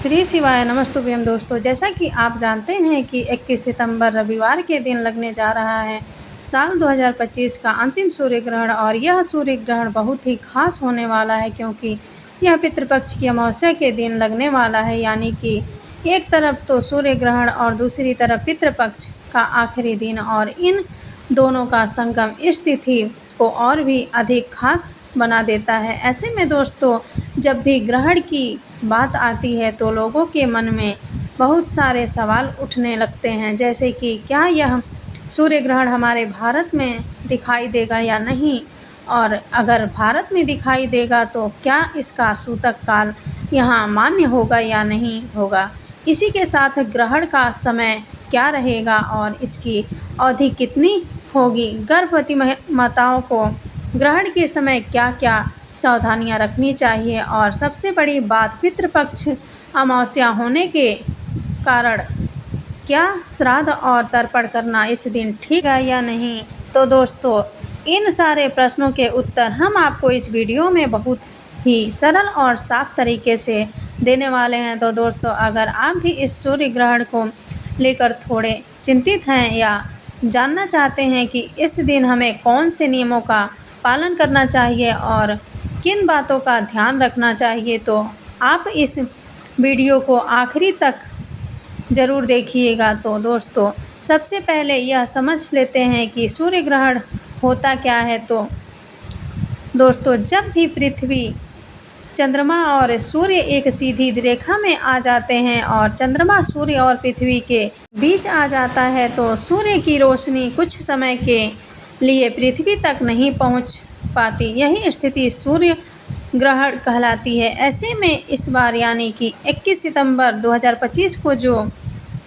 श्री शिवाय नमस्तुभ्यम। दोस्तों, जैसा कि आप जानते हैं कि 21 सितंबर रविवार के दिन लगने जा रहा है साल 2025 का अंतिम सूर्य ग्रहण। और यह सूर्य ग्रहण बहुत ही खास होने वाला है क्योंकि यह पितृपक्ष की अमावस्या के दिन लगने वाला है। यानी कि एक तरफ तो सूर्य ग्रहण और दूसरी तरफ पितृपक्ष का आखिरी दिन, और इन दोनों का संगम इस तिथि को और भी अधिक खास बना देता है। ऐसे में दोस्तों, जब भी ग्रहण की बात आती है तो लोगों के मन में बहुत सारे सवाल उठने लगते हैं, जैसे कि क्या यह सूर्य ग्रहण हमारे भारत में दिखाई देगा या नहीं, और अगर भारत में दिखाई देगा तो क्या इसका सूतक काल यहाँ मान्य होगा या नहीं होगा। इसी के साथ ग्रहण का समय क्या रहेगा और इसकी अवधि कितनी होगी। गर्भवती माताओं को ग्रहण के समय क्या क्या सावधानियां रखनी चाहिए, और सबसे बड़ी बात, पितृपक्ष अमावस्या होने के कारण क्या श्राद्ध और तर्पण करना इस दिन ठीक है या नहीं। तो दोस्तों, इन सारे प्रश्नों के उत्तर हम आपको इस वीडियो में बहुत ही सरल और साफ तरीके से देने वाले हैं। तो दोस्तों, अगर आप भी इस सूर्य ग्रहण को लेकर थोड़े चिंतित हैं या जानना चाहते हैं कि इस दिन हमें कौन से नियमों का पालन करना चाहिए और किन बातों का ध्यान रखना चाहिए, तो आप इस वीडियो को आखिरी तक ज़रूर देखिएगा। तो दोस्तों, सबसे पहले यह समझ लेते हैं कि सूर्य ग्रहण होता क्या है। तो दोस्तों, जब भी पृथ्वी, चंद्रमा और सूर्य एक सीधी रेखा में आ जाते हैं और चंद्रमा सूर्य और पृथ्वी के बीच आ जाता है तो सूर्य की रोशनी कुछ समय के लिए पृथ्वी तक नहीं पहुंच पाती। यही स्थिति सूर्य ग्रहण कहलाती है। ऐसे में इस बार यानी कि 21 सितंबर 2025 को जो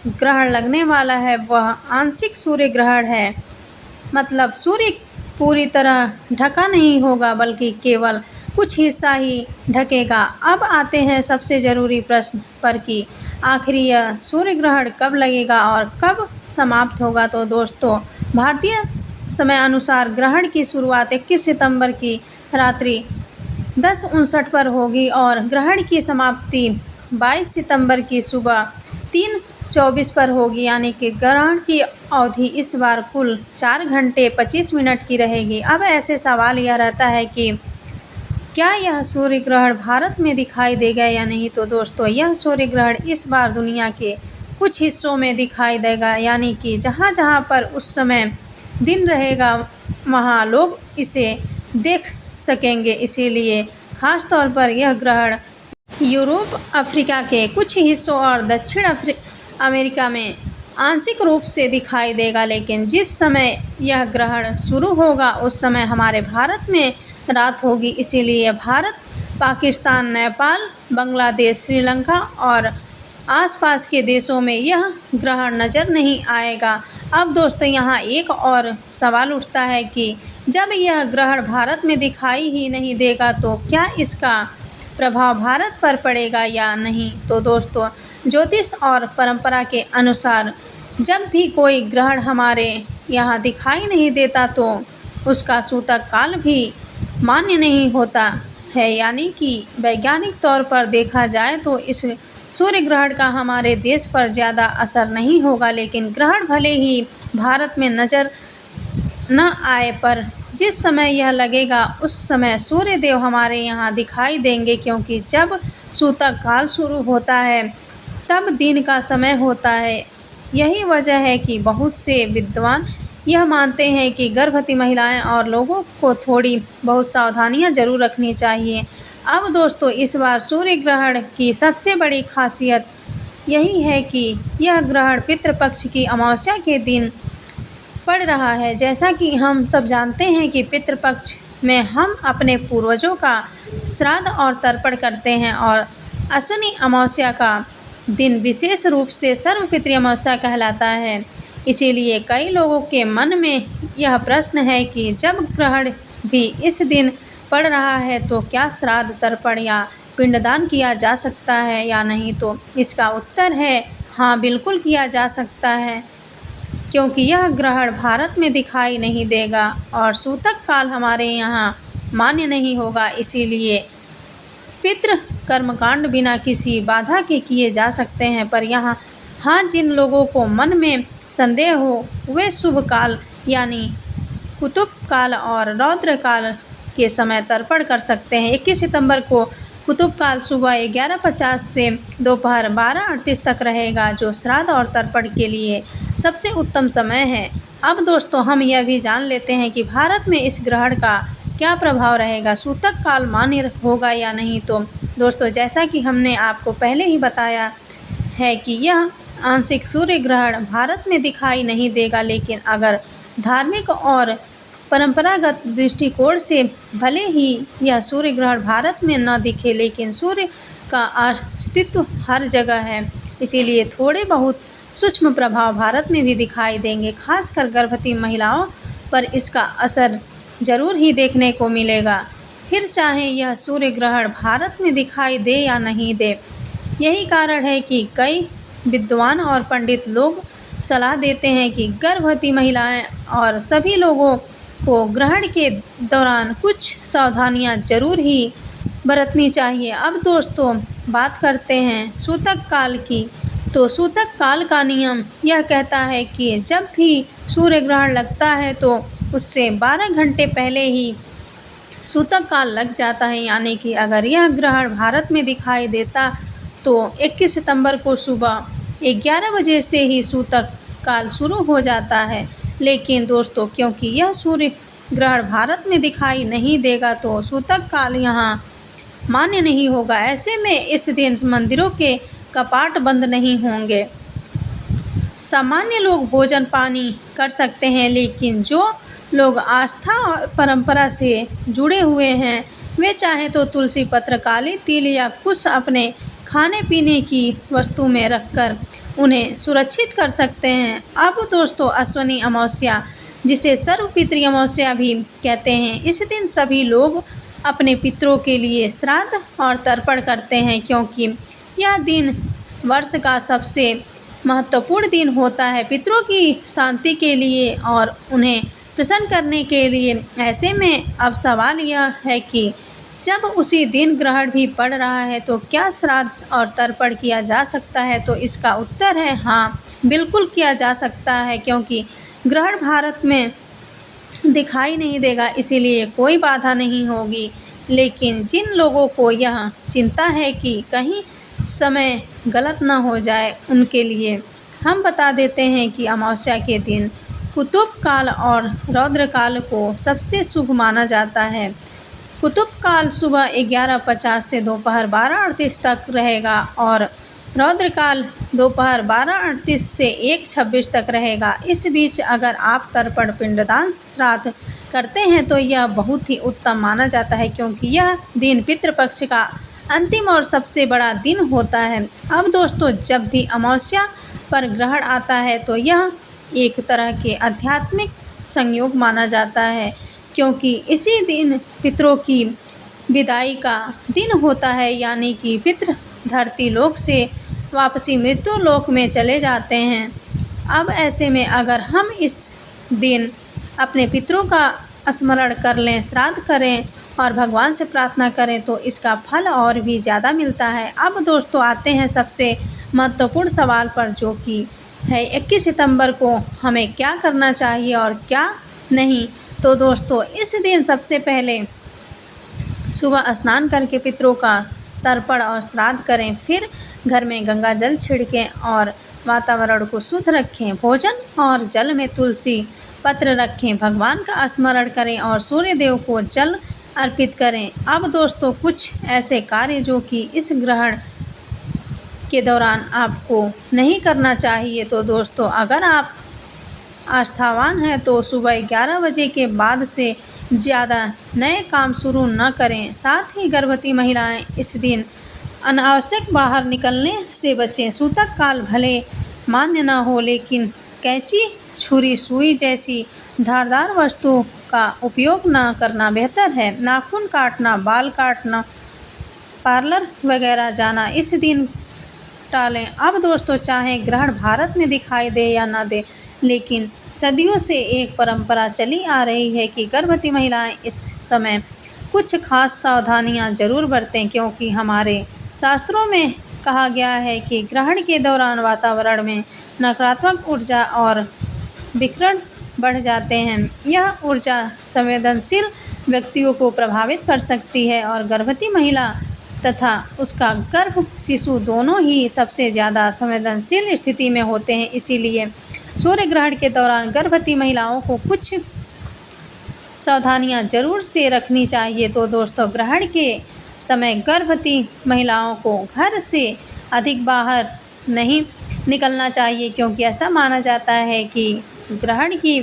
ग्रहण लगने वाला है वह आंशिक सूर्य ग्रहण है। मतलब सूर्य पूरी तरह ढका नहीं होगा बल्कि केवल कुछ हिस्सा ही ढकेगा। अब आते हैं सबसे ज़रूरी प्रश्न पर कि आखिर यह सूर्य ग्रहण कब लगेगा और कब समाप्त होगा। तो दोस्तों, भारतीय समय अनुसार ग्रहण की शुरुआत 21 सितंबर की रात्रि 10:59 पर होगी और ग्रहण की समाप्ति 22 सितंबर की सुबह 3:24 पर होगी। यानी कि ग्रहण की अवधि इस बार कुल 4 घंटे 25 मिनट की रहेगी। अब ऐसे सवाल यह रहता है कि क्या यह सूर्य ग्रहण भारत में दिखाई देगा या नहीं। तो दोस्तों, यह सूर्य ग्रहण इस बार दुनिया के कुछ हिस्सों में दिखाई देगा। यानी कि जहाँ जहाँ पर उस समय दिन रहेगा वहाँ लोग इसे देख सकेंगे। इसीलिए ख़ास तौर पर यह ग्रहण यूरोप, अफ्रीका के कुछ हिस्सों और दक्षिण अमेरिका में आंशिक रूप से दिखाई देगा। लेकिन जिस समय यह ग्रहण शुरू होगा उस समय हमारे भारत में रात होगी। इसीलिए भारत, पाकिस्तान, नेपाल, बांग्लादेश, श्रीलंका और आसपास के देशों में यह ग्रहण नज़र नहीं आएगा। अब दोस्तों, यहाँ एक और सवाल उठता है कि जब यह ग्रहण भारत में दिखाई ही नहीं देगा तो क्या इसका प्रभाव भारत पर पड़ेगा या नहीं। तो दोस्तों, ज्योतिष और परंपरा के अनुसार जब भी कोई ग्रहण हमारे यहाँ दिखाई नहीं देता तो उसका सूतक काल भी मान्य नहीं होता है। यानी कि वैज्ञानिक तौर पर देखा जाए तो इस सूर्य ग्रहण का हमारे देश पर ज़्यादा असर नहीं होगा। लेकिन ग्रहण भले ही भारत में नज़र न आए पर जिस समय यह लगेगा उस समय सूर्य देव हमारे यहाँ दिखाई देंगे, क्योंकि जब सूतक काल शुरू होता है तब दिन का समय होता है। यही वजह है कि बहुत से विद्वान यह मानते हैं कि गर्भवती महिलाएं और लोगों को थोड़ी बहुत सावधानियां जरूर रखनी चाहिए। अब दोस्तों, इस बार सूर्य ग्रहण की सबसे बड़ी खासियत यही है कि यह ग्रहण पितृपक्ष की अमावस्या के दिन पड़ रहा है। जैसा कि हम सब जानते हैं कि पितृपक्ष में हम अपने पूर्वजों का श्राद्ध और तर्पण करते हैं, और अश्विनी अमावस्या का दिन विशेष रूप से सर्वपितृ अमावस्या कहलाता है। इसीलिए कई लोगों के मन में यह प्रश्न है कि जब ग्रहण भी इस दिन पड़ रहा है तो क्या श्राद्ध, तर्पण या पिंडदान किया जा सकता है या नहीं। तो इसका उत्तर है हाँ, बिल्कुल किया जा सकता है, क्योंकि यह ग्रहण भारत में दिखाई नहीं देगा और सूतक काल हमारे यहाँ मान्य नहीं होगा। इसीलिए पितृ कर्मकांड बिना किसी बाधा के किए जा सकते हैं। पर हाँ जिन लोगों को मन में संदेह हो वे शुभ काल यानी कुतुब काल और रौद्र काल के समय तर्पण कर सकते हैं। 21 सितंबर को कुतुब काल सुबह 11:50 से दोपहर 12:38 तक रहेगा, जो श्राद्ध और तर्पण के लिए सबसे उत्तम समय है। अब दोस्तों हम यह भी जान लेते हैं कि भारत में इस ग्रहण का क्या प्रभाव रहेगा, सूतक काल मान्य होगा या नहीं। तो दोस्तों जैसा कि हमने आपको पहले ही बताया है कि यह आंशिक सूर्य ग्रहण भारत में दिखाई नहीं देगा, लेकिन अगर धार्मिक और परंपरागत दृष्टिकोण से भले ही यह सूर्य ग्रहण भारत में न दिखे, लेकिन सूर्य का अस्तित्व हर जगह है, इसीलिए थोड़े बहुत सूक्ष्म प्रभाव भारत में भी दिखाई देंगे। खासकर गर्भवती महिलाओं पर इसका असर जरूर ही देखने को मिलेगा, फिर चाहे यह सूर्य ग्रहण भारत में दिखाई दे या नहीं दे। यही कारण है कि कई विद्वान और पंडित लोग सलाह देते हैं कि गर्भवती महिलाएं और सभी लोगों को ग्रहण के दौरान कुछ सावधानियां जरूर ही बरतनी चाहिए। अब दोस्तों बात करते हैं सूतक काल की। तो सूतक काल का नियम यह कहता है कि जब भी सूर्य ग्रहण लगता है तो उससे 12 घंटे पहले ही सूतक काल लग जाता है, यानी कि अगर यह ग्रहण भारत में दिखाई देता तो 21 सितंबर को सुबह 11 बजे से ही सूतक काल शुरू हो जाता है। लेकिन दोस्तों क्योंकि यह सूर्य ग्रहण भारत में दिखाई नहीं देगा तो सूतक काल यहाँ मान्य नहीं होगा। ऐसे में इस दिन मंदिरों के कपाट बंद नहीं होंगे। सामान्य लोग भोजन पानी कर सकते हैं, लेकिन जो लोग आस्था और परंपरा से जुड़े हुए हैं वे चाहे तो तुलसी पत्र, काली तिल या कुछ अपने खाने पीने की वस्तु में रखकर उन्हें सुरक्षित कर सकते हैं। अब दोस्तों अश्विनी अमावस्या, जिसे सर्वपितृ अमावस्या भी कहते हैं, इस दिन सभी लोग अपने पितरों के लिए श्राद्ध और तर्पण करते हैं, क्योंकि यह दिन वर्ष का सबसे महत्वपूर्ण दिन होता है पितरों की शांति के लिए और उन्हें प्रसन्न करने के लिए। ऐसे में अब सवाल यह है कि जब उसी दिन ग्रहण भी पड़ रहा है तो क्या श्राद्ध और तर्पण किया जा सकता है? तो इसका उत्तर है हाँ, बिल्कुल किया जा सकता है, क्योंकि ग्रहण भारत में दिखाई नहीं देगा, इसीलिए कोई बाधा नहीं होगी। लेकिन जिन लोगों को यह चिंता है कि कहीं समय गलत ना हो जाए, उनके लिए हम बता देते हैं कि अमावस्या के दिन कुतुब काल और रौद्र काल को सबसे शुभ माना जाता है। कुतुब काल सुबह 11:50 से दोपहर 12:38 तक रहेगा और रौद्र काल दोपहर 12:38 से 1:26 तक रहेगा। इस बीच अगर आप तर्पण, पिंडदान, श्राद्ध करते हैं तो यह बहुत ही उत्तम माना जाता है, क्योंकि यह दिन पितृपक्ष का अंतिम और सबसे बड़ा दिन होता है। अब दोस्तों जब भी अमावस्या पर ग्रहण आता है तो यह एक तरह के आध्यात्मिक संयोग माना जाता है, क्योंकि इसी दिन पितरों की विदाई का दिन होता है, यानी कि पितृ धरती लोक से वापसी मृत्यु लोक में चले जाते हैं। अब ऐसे में अगर हम इस दिन अपने पितरों का स्मरण कर लें, श्राद्ध करें और भगवान से प्रार्थना करें तो इसका फल और भी ज़्यादा मिलता है। अब दोस्तों आते हैं सबसे महत्वपूर्ण सवाल पर, जो कि है 21 सितंबर को हमें क्या करना चाहिए और क्या नहीं। तो दोस्तों इस दिन सबसे पहले सुबह स्नान करके पितरों का तर्पण और श्राद्ध करें, फिर घर में गंगा जल छिड़कें और वातावरण को शुद्ध रखें। भोजन और जल में तुलसी पत्र रखें, भगवान का स्मरण करें और सूर्य देव को जल अर्पित करें। अब दोस्तों कुछ ऐसे कार्य जो कि इस ग्रहण के दौरान आपको नहीं करना चाहिए। तो दोस्तों अगर आप आस्थावान हैं तो सुबह 11 बजे के बाद से ज़्यादा नए काम शुरू न करें। साथ ही गर्भवती महिलाएं इस दिन अनावश्यक बाहर निकलने से बचें। सूतक काल भले मान्य न हो, लेकिन कैंची, छुरी, सुई जैसी धारदार वस्तु का उपयोग न करना बेहतर है। नाखून काटना, बाल काटना, पार्लर वगैरह जाना इस दिन टालें। अब दोस्तों चाहे ग्रहण भारत में दिखाई दे या न दे, लेकिन सदियों से एक परंपरा चली आ रही है कि गर्भवती महिलाएं इस समय कुछ खास सावधानियां जरूर बरतें, क्योंकि हमारे शास्त्रों में कहा गया है कि ग्रहण के दौरान वातावरण में नकारात्मक ऊर्जा और विकिरण बढ़ जाते हैं। यह ऊर्जा संवेदनशील व्यक्तियों को प्रभावित कर सकती है और गर्भवती महिला तथा उसका गर्भ शिशु दोनों ही सबसे ज़्यादा संवेदनशील स्थिति में होते हैं। इसीलिए सूर्य ग्रहण के दौरान गर्भवती महिलाओं को कुछ सावधानियां जरूर से रखनी चाहिए। तो दोस्तों, ग्रहण के समय गर्भवती महिलाओं को घर से अधिक बाहर नहीं निकलना चाहिए, क्योंकि ऐसा माना जाता है कि ग्रहण की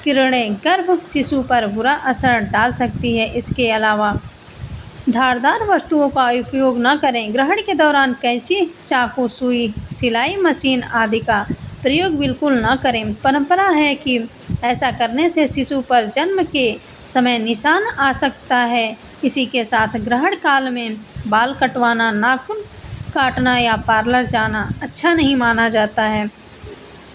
किरणें गर्भ शिशु पर बुरा असर डाल सकती है। इसके अलावा धारदार वस्तुओं का उपयोग न करें। ग्रहण के दौरान कैंची, चाकू, सुई, सिलाई मशीन आदि का प्रयोग बिल्कुल न करें। परंपरा है कि ऐसा करने से शिशु पर जन्म के समय निशान आ सकता है। इसी के साथ ग्रहण काल में बाल कटवाना, नाखून काटना या पार्लर जाना अच्छा नहीं माना जाता है।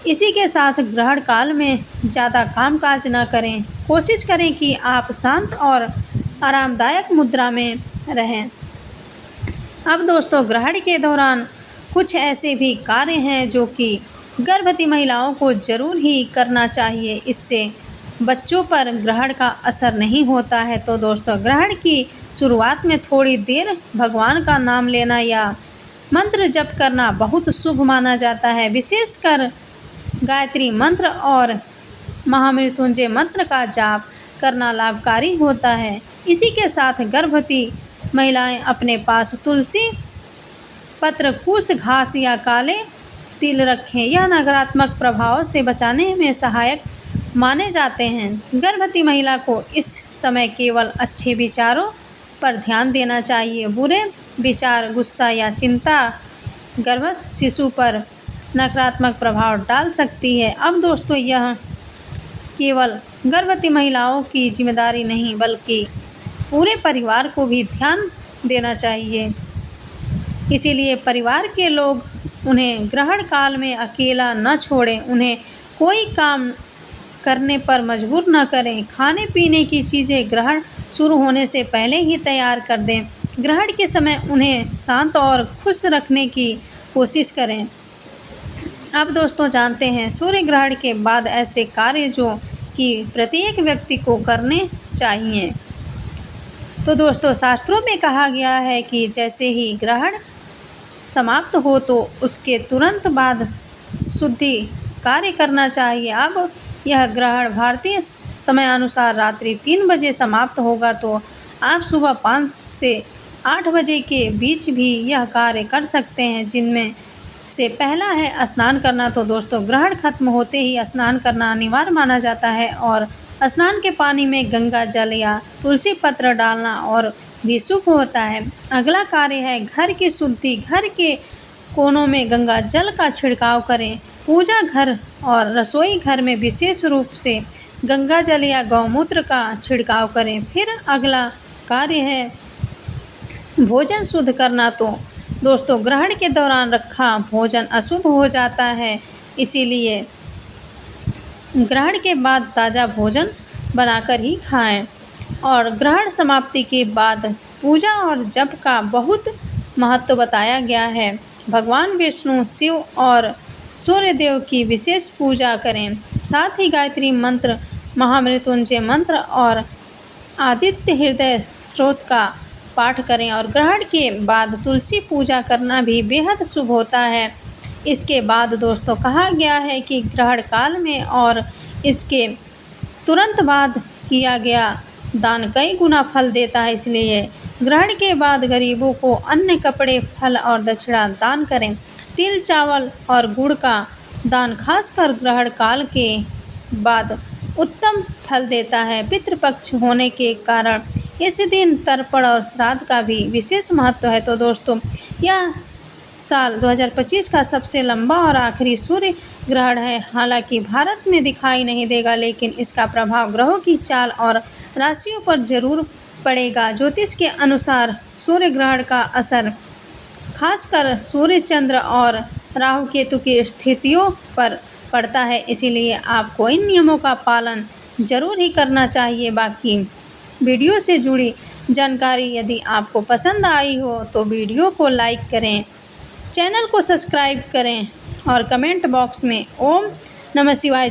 इसी के साथ ग्रहण काल में ज़्यादा कामकाज न करें। कोशिश करें कि आप शांत और आरामदायक मुद्रा में रहें। अब दोस्तों, ग्रहण के दौरान कुछ ऐसे भी कार्य हैं जो कि गर्भवती महिलाओं को ज़रूर ही करना चाहिए। इससे बच्चों पर ग्रहण का असर नहीं होता है। तो दोस्तों, ग्रहण की शुरुआत में थोड़ी देर भगवान का नाम लेना या मंत्र जप करना बहुत शुभ माना जाता है। विशेषकर गायत्री मंत्र और महामृत्युंजय मंत्र का जाप करना लाभकारी होता है। इसी के साथ गर्भवती महिलाएं अपने पास तुलसी पत्र, कुश घास या काले तिल रखें। यह नकारात्मक प्रभाव से बचाने में सहायक माने जाते हैं। गर्भवती महिला को इस समय केवल अच्छे विचारों पर ध्यान देना चाहिए। बुरे विचार, गुस्सा या चिंता गर्भस्थ शिशु पर नकारात्मक प्रभाव डाल सकती है। अब दोस्तों, यह केवल गर्भवती महिलाओं की जिम्मेदारी नहीं, बल्कि पूरे परिवार को भी ध्यान देना चाहिए। इसीलिए परिवार के लोग उन्हें ग्रहण काल में अकेला न छोड़ें। उन्हें कोई काम करने पर मजबूर न करें। खाने पीने की चीज़ें ग्रहण शुरू होने से पहले ही तैयार कर दें। ग्रहण के समय उन्हें शांत और खुश रखने की कोशिश करें। अब दोस्तों, जानते हैं सूर्य ग्रहण के बाद ऐसे कार्य जो कि प्रत्येक व्यक्ति को करने चाहिए। तो दोस्तों, शास्त्रों में कहा गया है कि जैसे ही ग्रहण समाप्त हो तो उसके तुरंत बाद शुद्धि कार्य करना चाहिए। अब यह ग्रहण भारतीय समय अनुसार रात्रि 3 बजे समाप्त होगा, तो आप सुबह 5 से 8 बजे के बीच भी यह कार्य कर सकते हैं, जिनमें से पहला है स्नान करना। तो दोस्तों, ग्रहण खत्म होते ही स्नान करना अनिवार्य माना जाता है और स्नान के पानी में गंगा जल या तुलसी पत्र डालना और भी शुभ होता है। अगला कार्य है घर की शुद्धि। घर के कोनों में गंगा जल का छिड़काव करें। पूजा घर और रसोई घर में विशेष रूप से गंगा जल या गौमूत्र का छिड़काव करें। फिर अगला कार्य है भोजन शुद्ध करना। तो दोस्तों, ग्रहण के दौरान रखा भोजन अशुद्ध हो जाता है, इसीलिए ग्रहण के बाद ताज़ा भोजन बनाकर ही खाएं। और ग्रहण समाप्ति के बाद पूजा और जप का बहुत महत्व बताया गया है। भगवान विष्णु, शिव और सूर्यदेव की विशेष पूजा करें। साथ ही गायत्री मंत्र, महामृत्युंजय मंत्र और आदित्य हृदय स्त्रोत का पाठ करें। और ग्रहण के बाद तुलसी पूजा करना भी बेहद शुभ होता है। इसके बाद दोस्तों, कहा गया है कि ग्रहण काल में और इसके तुरंत बाद किया गया दान कई गुना फल देता है। इसलिए ग्रहण के बाद गरीबों को अन्न, कपड़े, फल और दक्षिणा दान करें। तिल, चावल और गुड़ का दान खासकर ग्रहण काल के बाद उत्तम फल देता है। पितृपक्ष होने के कारण इस दिन तर्पण और श्राद्ध का भी विशेष महत्व है। तो दोस्तों, यह साल 2025 का सबसे लंबा और आखिरी सूर्य ग्रहण है। हालांकि भारत में दिखाई नहीं देगा, लेकिन इसका प्रभाव ग्रहों की चाल और राशियों पर जरूर पड़ेगा। ज्योतिष के अनुसार सूर्य ग्रहण का असर खासकर सूर्य, चंद्र और राहु केतु की स्थितियों पर पड़ता है। इसीलिए आपको इन नियमों का पालन जरूर ही करना चाहिए। बाकी वीडियो से जुड़ी जानकारी यदि आपको पसंद आई हो तो वीडियो को लाइक करें, चैनल को सब्सक्राइब करें और कमेंट बॉक्स में ओम नमः शिवाय